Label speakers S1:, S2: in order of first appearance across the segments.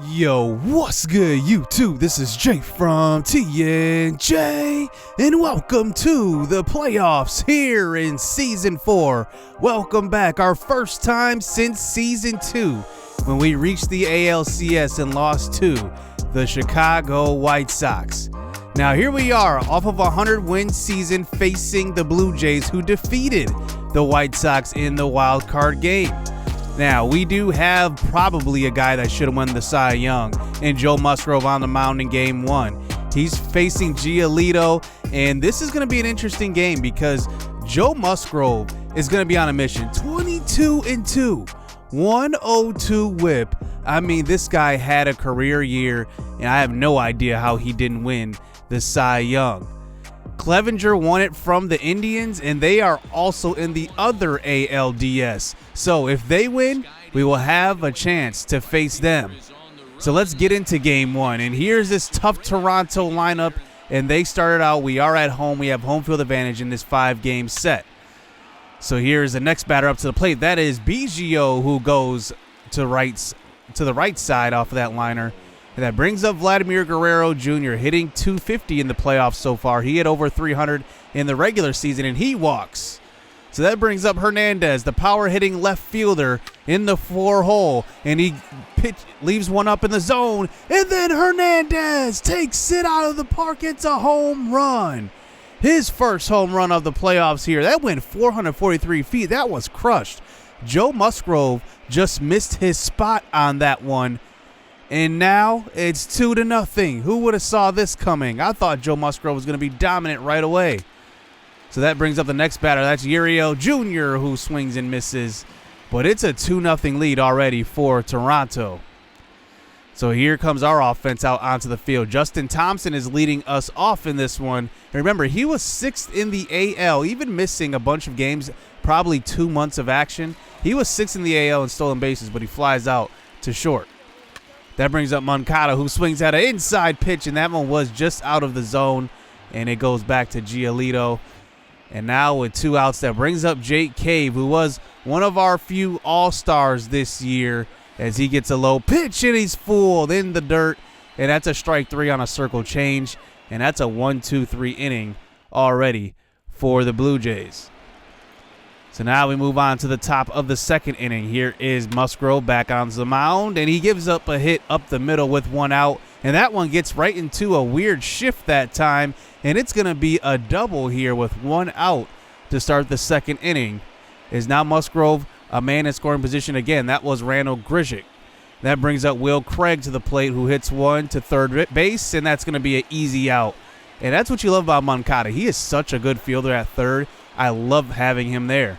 S1: Yo, what's good YouTube? This is Jay from TNJ, and welcome to the playoffs here in Season 4. Welcome back, our first time since Season 2, when we reached the ALCS and lost to the Chicago White Sox. Now here we are, off of a 100-win season facing the Blue Jays, who defeated the White Sox in the wild card game. Now, we do have probably a guy that should have won the Cy Young, and Joe Musgrove on the mound in Game 1. He's facing Giolito, and this is going to be an interesting game because Joe Musgrove is going to be on a mission. 22-2, 102 whip. I mean, this guy had a career year, and I have no idea how he didn't win the Cy Young. Clevenger won it from the Indians, and they are also in the other ALDS. So if they win, we will have a chance to face them. So let's get into Game 1. And here's this tough Toronto lineup, and they started out, we are at home. We have home field advantage in this 5-game set. So here's the next batter up to the plate. That is Biggio, who goes to the right side off of that liner. And that brings up Vladimir Guerrero Jr., hitting .250 in the playoffs so far. He hit over 300 in the regular season, and he walks. So that brings up Hernandez, the power-hitting left fielder in the 4-hole. And he leaves one up in the zone. And then Hernandez takes it out of the park. It's a home run. His first home run of the playoffs here. That went 443 feet. That was crushed. Joe Musgrove just missed his spot on that one. And now it's 2-0. Who would have saw this coming? I thought Joe Musgrove was going to be dominant right away. So that brings up the next batter. That's Uriel Jr., who swings and misses. But it's a 2-0 lead already for Toronto. So here comes our offense out onto the field. Justin Thompson is leading us off in this one. Remember, he was 6th in the AL, even missing a bunch of games, probably 2 months of action. He was 6th in the AL in stolen bases, but he flies out to short. That brings up Moncada, who swings at an inside pitch, and that one was just out of the zone, and it goes back to Giolito. And now with 2 outs, that brings up Jake Cave, who was one of our few all-stars this year, as he gets a low pitch, and he's fooled in the dirt, and that's a strike 3 on a circle change, and that's a 1-2-3 inning already for the Blue Jays. So now we move on to the top of the 2nd inning. Here is Musgrove back on the mound, and he gives up a hit up the middle with 1 out, and that one gets right into a weird shift that time, and it's going to be a double here with 1 out to start the 2nd inning. Is now Musgrove a man in scoring position again? That was Randall Grichuk. That brings up Will Craig to the plate, who hits one to third base, and that's going to be an easy out. And that's what you love about Moncada. He is such a good fielder at third. I love having him there.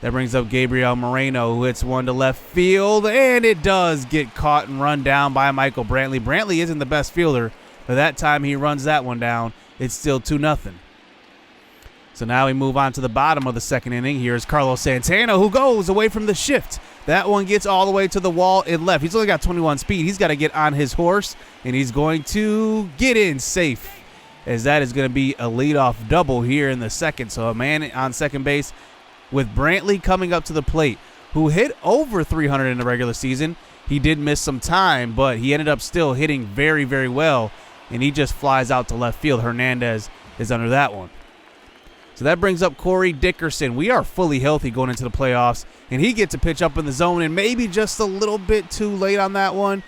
S1: That brings up Gabriel Moreno, who hits one to left field, and it does get caught and run down by Michael Brantley. Brantley isn't the best fielder, but that time he runs that one down. It's still 2-0. So now we move on to the bottom of the 2nd inning. Here's Carlos Santana, who goes away from the shift. That one gets all the way to the wall and left. He's only got 21 speed. He's got to get on his horse, and he's going to get in safe, as that is going to be a leadoff double here in the 2nd. So a man on second base with Brantley coming up to the plate, who hit over 300 in the regular season. He did miss some time, but he ended up still hitting very, very well, and he just flies out to left field. Hernandez is under that one. So that brings up Corey Dickerson. We are fully healthy going into the playoffs, and he gets a pitch up in the zone, and maybe just a little bit too late on that one,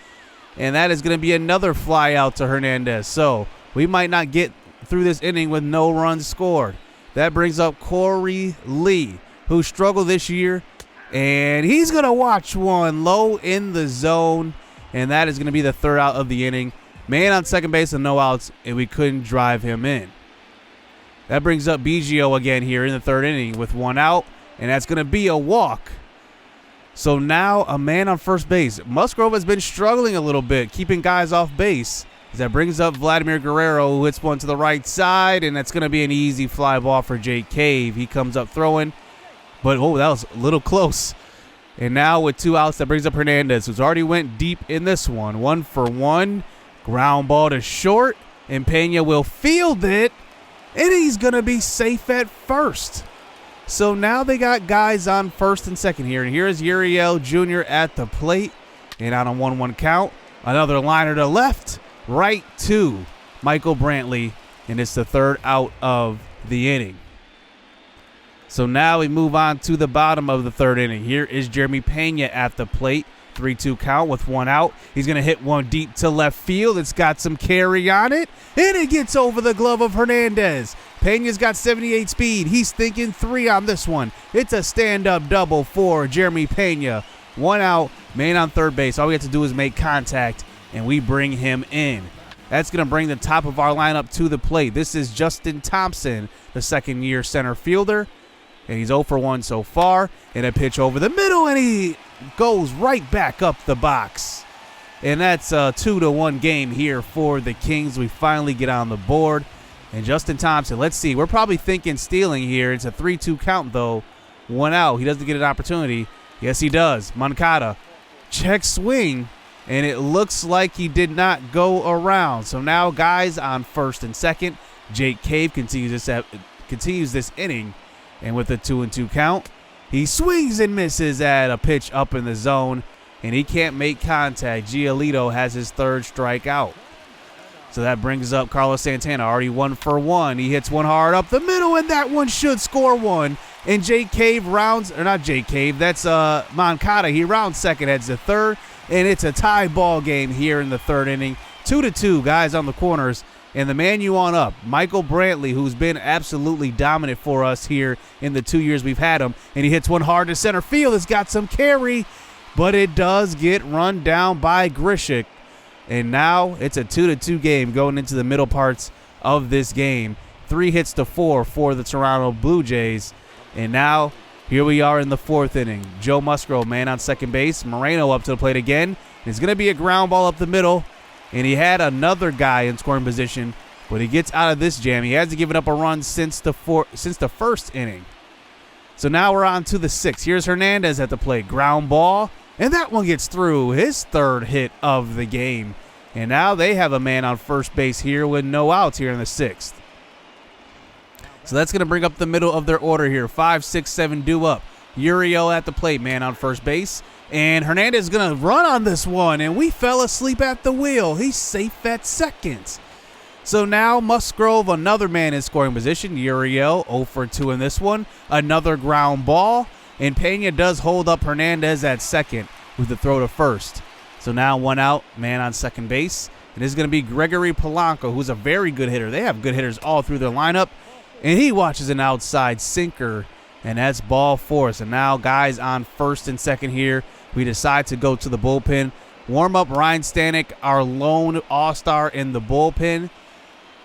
S1: and that is going to be another fly out to Hernandez. So we might not get through this inning with no runs scored. That brings up Corey Lee, who struggled this year, and he's going to watch one low in the zone, and that is going to be the 3rd out of the inning. Man on second base and no outs, and we couldn't drive him in. That brings up Biggio again here in the 3rd inning with 1 out, and that's going to be a walk. So now a man on first base. Musgrove has been struggling a little bit, keeping guys off base. That brings up Vladimir Guerrero, who hits one to the right side, and that's going to be an easy fly ball for Jake Cave. He comes up throwing. But, oh, that was a little close. And now with 2 outs, that brings up Hernandez, who's already went deep in this one. 1-for-1. Ground ball to short. And Pena will field it. And he's going to be safe at first. So now they got guys on first and second here. And here is Uriel Jr. at the plate. And on a 1-1 count, Another liner to left, right to Michael Brantley, and it's the third out of the inning. So now we move on to the bottom of the third inning. Here is Jeremy Pena at the plate. 3-2 count with one out. He's going to hit one deep to left field. It's got some carry on it, and it gets over the glove of Hernandez. Pena's got 78 speed. He's thinking 3 on this one. It's a stand-up double for Jeremy Pena. One out, man on third base. All we have to do is make contact, and we bring him in. That's going to bring the top of our lineup to the plate. This is Justin Thompson, the second-year center fielder, and he's 0 for 1 so far. And a pitch over the middle, and he goes right back up the box. And that's a 2-1 game here for the Kings. We finally get on the board. And Justin Thompson, let's see. We're probably thinking stealing here. It's a 3-2 count, though. One out. He doesn't get an opportunity. Yes, he does. Moncada. Check swing. And it looks like he did not go around. So now guys on first and second. Jake Cave continues this inning. And with a 2-2 count, he swings and misses at a pitch up in the zone, and he can't make contact. Giolito has his third strikeout. So that brings up Carlos Santana, already 1 for 1. He hits one hard up the middle, and that one should score one. And Jake Cave rounds, or not Jake Cave, that's Moncada. He rounds second, heads to third, and it's a tie ball game here in the third inning. 2-2, guys on the corners. And the man you on up, Michael Brantley, who's been absolutely dominant for us here in the 2 years we've had him. And he hits one hard to center field. It's got some carry, but it does get run down by Grishik. And now it's a 2-2 game going into the middle parts of this game. 3 hits to 4 for the Toronto Blue Jays. And now here we are in the fourth inning. Joe Musgrove, man on second base. Moreno up to the plate again. It's going to be a ground ball up the middle. And he had another guy in scoring position, but he gets out of this jam. He hasn't given up a run since the first inning. So now we're on to the sixth. Here's Hernandez at the plate. Ground ball, and that one gets through. His third hit of the game. And now they have a man on first base here with no outs here in the sixth. So that's going to bring up the middle of their order here. 5, 6, 7 due up. Uriel at the plate, man on first base. And Hernandez is going to run on this one, and we fell asleep at the wheel. He's safe at second. So now Musgrove, another man in scoring position. Uriel, 0 for 2 in this one. Another ground ball, and Pena does hold up Hernandez at second with the throw to first. So now one out, man on second base. It is going to be Gregory Polanco, who's a very good hitter. They have good hitters all through their lineup, and he watches an outside sinker, and that's ball 4. So now guys on first and second here. We decide to go to the bullpen. Warm up Ryan Stanek, our lone all-star in the bullpen.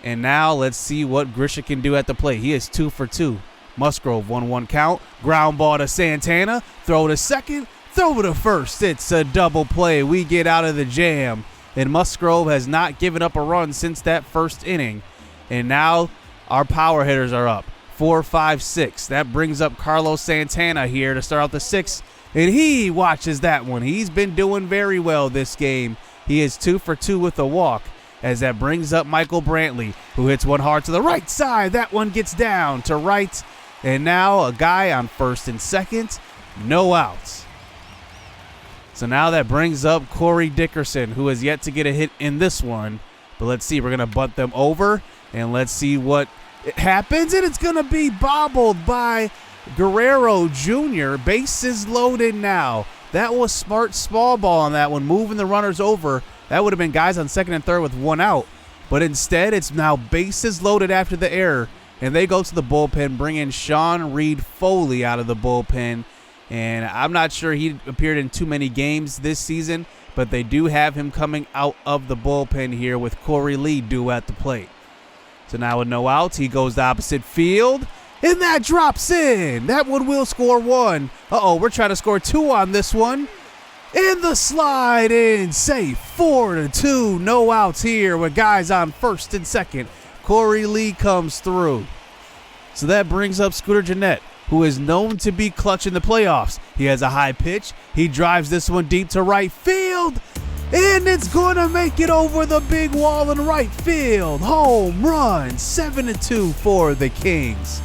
S1: And now let's see what Grishik can do at the plate. He is 2 for 2. Musgrove, 1-1 count. Ground ball to Santana. Throw to second. Throw to first. It's a double play. We get out of the jam. And Musgrove has not given up a run since that first inning. And now our power hitters are up. 4, 5, 6. That brings up Carlos Santana here to start out the sixth. And he watches that one. He's been doing very well this game. He is 2 for 2 with a walk, as that brings up Michael Brantley, who hits one hard to the right side. That one gets down to right. And now a guy on first and second. No outs. So now that brings up Corey Dickerson, who has yet to get a hit in this one. But let's see. We're going to bunt them over, and let's see what happens. And it's going to be bobbled by Guerrero Jr. Bases loaded now. That was smart small ball on that one, moving the runners over. That would have been guys on second and third with one out. But instead, it's now bases loaded after the error. And they go to the bullpen, bring in Sean Reed Foley out of the bullpen. And I'm not sure he appeared in too many games this season, but they do have him coming out of the bullpen here with Corey Lee due at the plate. So now with no outs, he goes to opposite field. And that drops in. That one will score 1. Uh-oh, we're trying to score 2 on this one. And the slide in safe. 4-2. No outs here with guys on first and second. Corey Lee comes through. So that brings up Scooter Gennett, who is known to be clutch in the playoffs. He has a high pitch. He drives this one deep to right field. And it's going to make it over the big wall in right field. Home run. 7-2 for the Kings.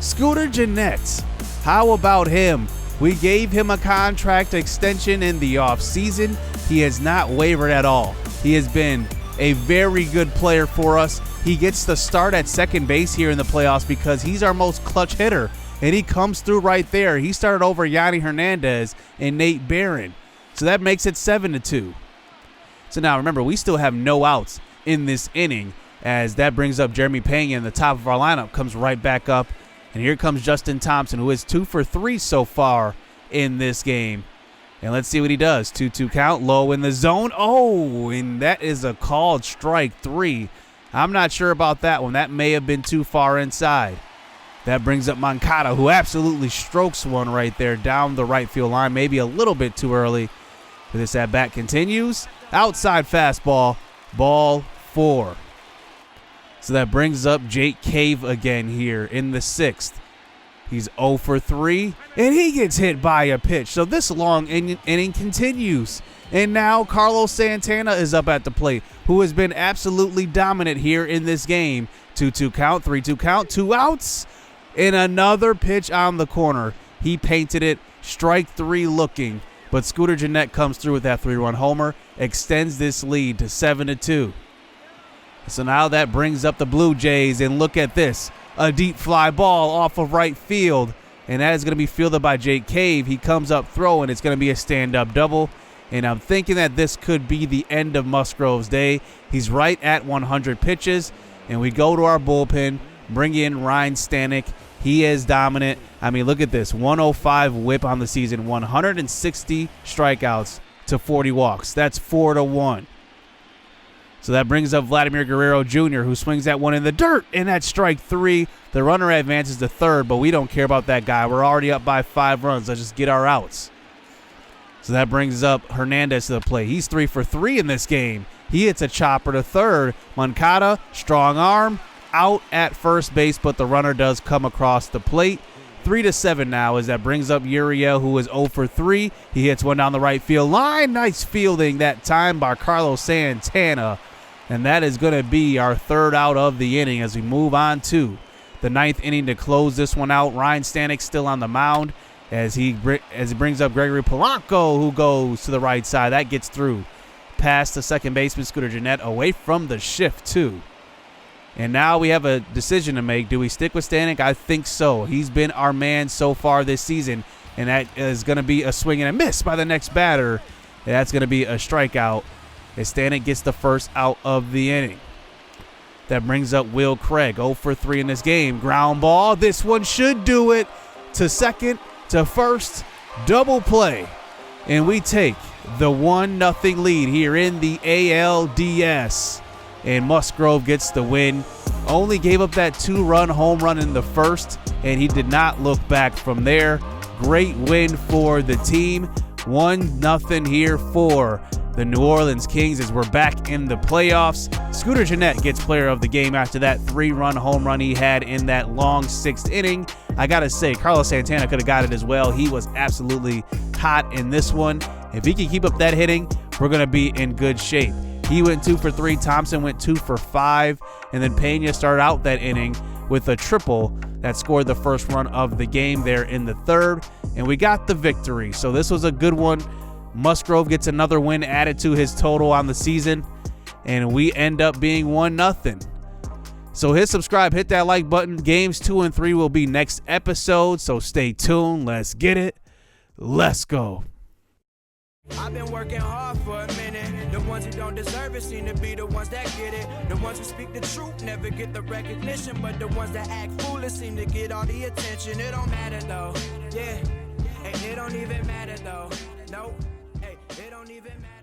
S1: Scooter Gennett, how about him? We gave him a contract extension in the offseason. He has not wavered at all. He has been a very good player for us. He gets the start at second base here in the playoffs because he's our most clutch hitter, and he comes through right there. He started over Yanni Hernandez and Nate Barron, so that makes it 7-2. So now remember, we still have no outs in this inning, as that brings up Jeremy Pena, and the top of our lineup comes right back up. And here comes Justin Thompson, who is 2 for 3 so far in this game. And let's see what he does. 2-2 count, low in the zone. Oh, and that is a called strike 3. I'm not sure about that one. That may have been too far inside. That brings up Moncada, who absolutely strokes one right there down the right field line. Maybe a little bit too early. But this at-bat continues. Outside fastball, ball 4. So that brings up Jake Cave again here in the 6th. He's 0 for 3, and he gets hit by a pitch. So this long inning continues. And now Carlos Santana is up at the plate, who has been absolutely dominant here in this game. 2-2 count, 3-2 count, 2 outs, and another pitch on the corner. He painted it, strike 3 looking, but Scooter Gennett comes through with that 3-run homer, extends this lead to 7-2. So now that brings up the Blue Jays, and look at this. A deep fly ball off of right field, and that is going to be fielded by Jake Cave. He comes up throwing. It's going to be a stand-up double, and I'm thinking that this could be the end of Musgrove's day. He's right at 100 pitches, and we go to our bullpen, bring in Ryan Stanek. He is dominant. I mean, look at this. 105 whip on the season, 160 strikeouts to 40 walks. That's 4-1. So that brings up Vladimir Guerrero Jr., who swings that one in the dirt, and that's strike 3. The runner advances to third, but we don't care about that guy. We're already up by 5 runs. Let's just get our outs. So that brings up Hernandez to the plate. He's 3 for 3 in this game. He hits a chopper to third. Moncada, strong arm, out at first base, but the runner does come across the plate. 3-7 now, as that brings up Uriel, who is 0 for 3. He hits one down the right field line. Nice fielding that time by Carlos Santana. And that is going to be our 3rd out of the inning as we move on to the 9th inning to close this one out. Ryan Stanek still on the mound as he brings up Gregory Polanco, who goes to the right side. That gets through past the second baseman, Scooter Gennett, away from the shift too. And now we have a decision to make. Do we stick with Stanek? I think so. He's been our man so far this season, and that is going to be a swing and a miss by the next batter. And that's going to be a strikeout as Stanek gets the first out of the inning. That brings up Will Craig, 0 for 3 in this game. Ground ball. This one should do it. To second, to first, double play. And we take the 1-0 lead here in the ALDS. And Musgrove gets the win. Only gave up that 2-run home run in the first, and he did not look back from there. Great win for the team. 1-0 here for the New Orleans Kings as we're back in the playoffs. Scooter Gennett gets player of the game after that 3-run home run he had in that long 6th inning. I gotta say, Carlos Santana could have got it as well. He was absolutely hot in this one. If he can keep up that hitting, we're gonna be in good shape. He went 2 for 3. Thompson went 2 for 5. And then Pena started out that inning with a triple that scored the first run of the game there in the 3rd. And we got the victory. So this was a good one. Musgrove gets another win added to his total on the season. And we end up being 1-0. So hit subscribe, hit that like button. Games 2 and 3 will be next episode. So stay tuned. Let's get it. Let's go.
S2: I've been working hard for a minute. The ones who don't deserve it seem to be the ones that get it. The ones who speak the truth never get the recognition, but the ones that act foolish seem to get all the attention. It don't matter though, yeah. Hey, it don't even matter though, no. Hey, it don't even matter.